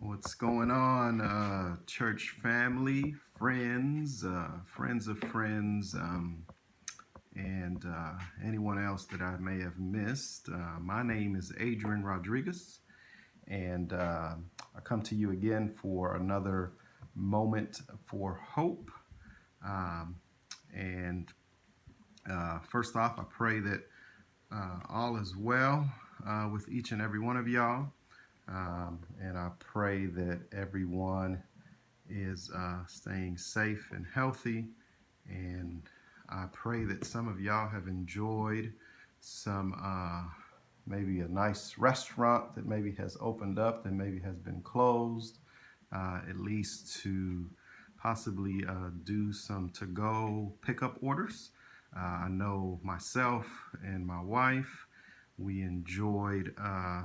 What's going on, church family, friends, friends of friends, and anyone else that I may have missed? My name is Adrian Rodriguez, and I come to you again for another moment for hope. Um, and First off, I pray that all is well with each and every one of y'all. And I pray that everyone is staying safe and healthy. And I pray that some of y'all have enjoyed some, maybe a nice restaurant that maybe has opened up, that maybe has been closed, at least to possibly do some to go pickup orders. I know myself and my wife, we enjoyed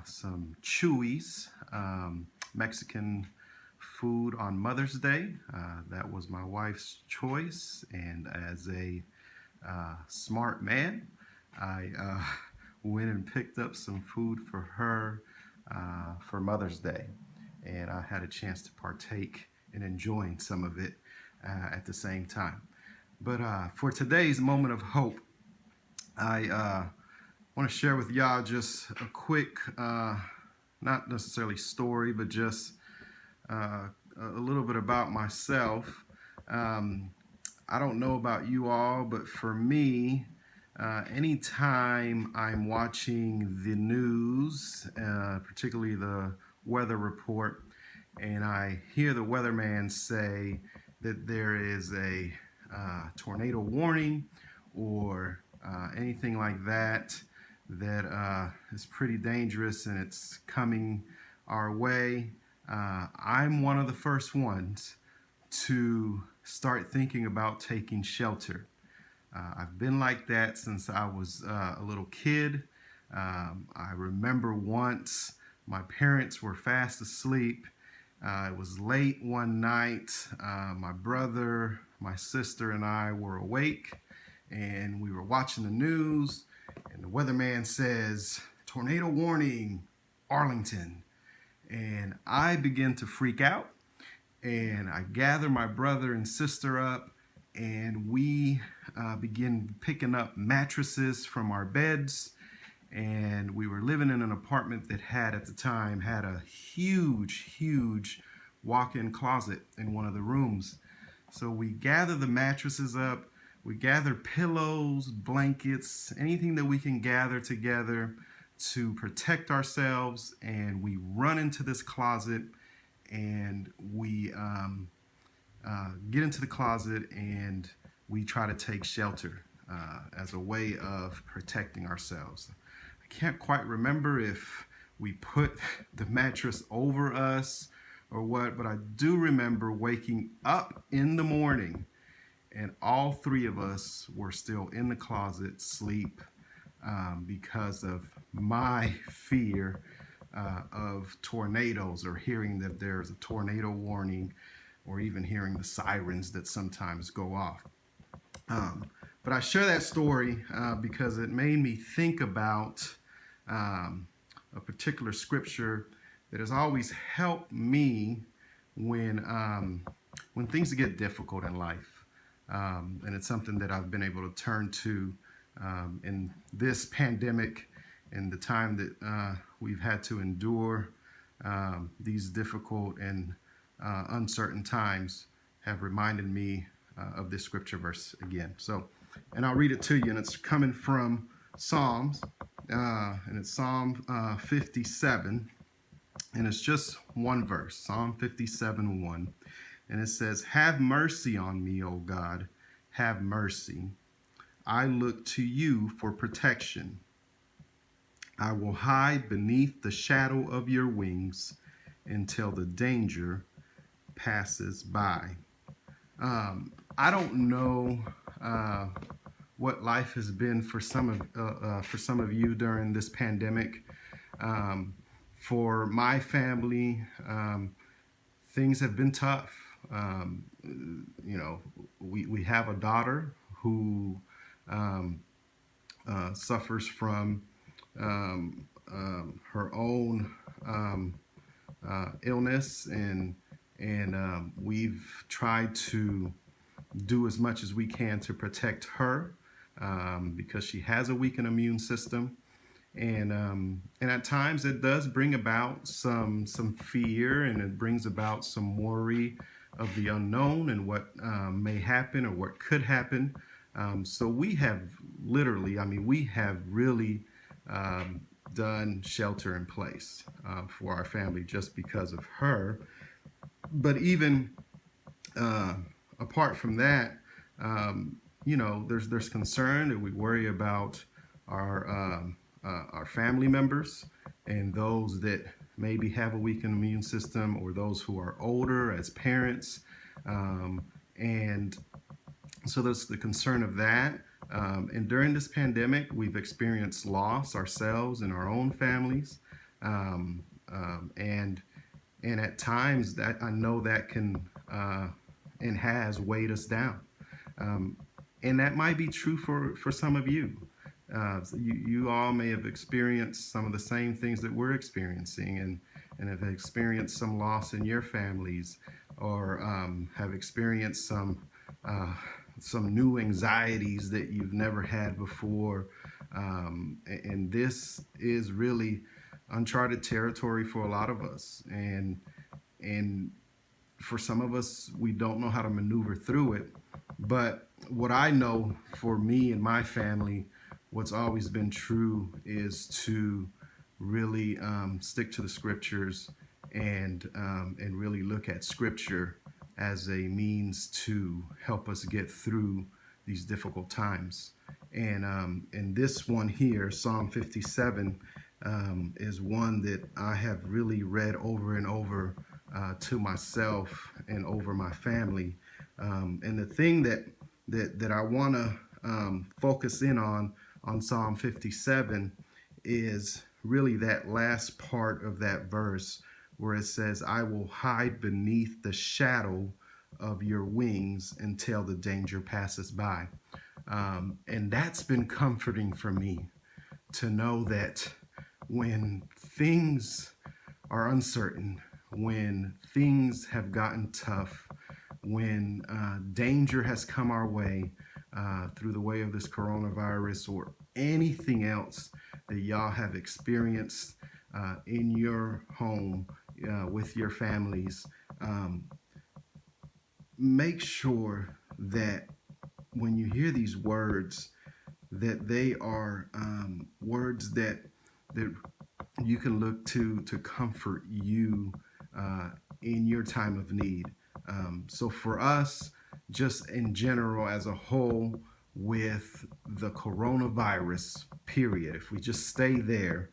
some Chewy's Mexican food on Mother's Day. That was my wife's choice, and as a smart man, I went and picked up some food for her for Mother's Day, and I had a chance to partake in enjoying some of it at the same time. But for today's moment of hope, I want to share with y'all just a quick, not necessarily story, but just a little bit about myself. Um, I don't know about you all, but for me, anytime I'm watching the news, particularly the weather report, and I hear the weatherman say that there is a tornado warning or anything like that, that is pretty dangerous and it's coming our way, I'm one of the first ones to start thinking about taking shelter. I've been like that since I was a little kid. I remember once my parents were fast asleep. It was late one night. My brother, my sister, and I were awake, and we were watching the news, and the weatherman says, "Tornado warning, Arlington." And I begin to freak out, and I gather my brother and sister up, and we begin picking up mattresses from our beds. And we were living in an apartment that had, at the time, had a huge walk-in closet in one of the rooms. So we gather the mattresses up, we gather pillows, blankets, anything that we can gather together to protect ourselves, and we run into this closet, and we get into the closet, and we try to take shelter as a way of protecting ourselves. I can't quite remember if we put the mattress over us or what, but I do remember waking up in the morning and all three of us were still in the closet, sleep, because of my fear of tornadoes, or hearing that there's a tornado warning, or even hearing the sirens that sometimes go off. But I share that story because it made me think about a particular scripture that has always helped me when things get difficult in life. And it's something that I've been able to turn to in this pandemic, in the time that we've had to endure these difficult and uncertain times, have reminded me of this scripture verse again. So, and I'll read it to you, and it's coming from Psalms, and it's Psalm 57, and it's just one verse, Psalm 57:1. And it says, "Have mercy on me, O God, have mercy. I look to you for protection. I will hide beneath the shadow of your wings until the danger passes by." I don't know what life has been for some of you during this pandemic. For my family, things have been tough. We have a daughter who suffers from her own illness, and we've tried to do as much as we can to protect her because she has a weakened immune system. And at times it does bring about some fear, and it brings about some worry of the unknown and what may happen or what could happen. So we have literally, I mean, we have really um, done shelter in place for our family just because of her. But even uh, apart from that, there's concern that we worry about our family members and those that maybe have a weakened immune system, or those who are older as parents, and so there's the concern of that. And during this pandemic, we've experienced loss ourselves in our own families, um, um, and and at times that I know that can and has weighed us down. Um, and that might be true for some of you. So you all may have experienced some of the same things that we're experiencing, and have experienced some loss in your families, or have experienced some new anxieties that you've never had before. And this is really uncharted territory for a lot of us. And for some of us, we don't know how to maneuver through it. But what I know for me and my family, what's always been true is to really stick to the scriptures, and really look at scripture as a means to help us get through these difficult times. And this one here, Psalm 57, is one that I have really read over and over to myself and over my family. And the thing that I want to focus in on Psalm 57 is really that last part of that verse where it says, "I will hide beneath the shadow of your wings until the danger passes by." And that's been comforting for me to know that when things are uncertain, when things have gotten tough, when danger has come our way through the way of this coronavirus or anything else that y'all have experienced in your home with your families, make sure that when you hear these words, that they are words that you can look to comfort you in your time of need. So for us, just in general as a whole, with the coronavirus period, if we just stay there,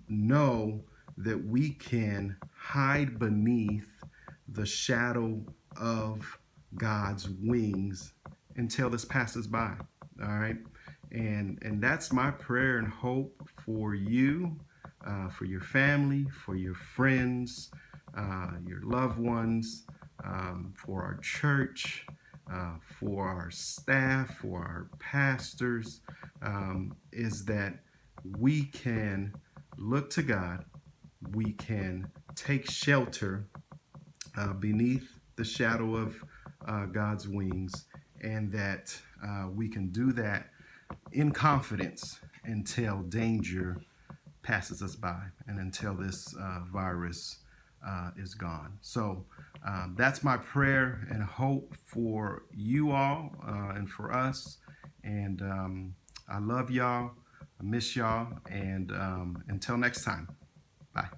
know that we can hide beneath the shadow of God's wings until this passes by. All right. And that's my prayer and hope for you, for your family, for your friends, your loved ones, for our church, for our staff, for our pastors, is that we can look to God, we can take shelter beneath the shadow of God's wings, and that we can do that in confidence until danger passes us by and until this virus is gone. So that's my prayer and hope for you all and for us. And I love y'all. I miss y'all. And until next time, bye.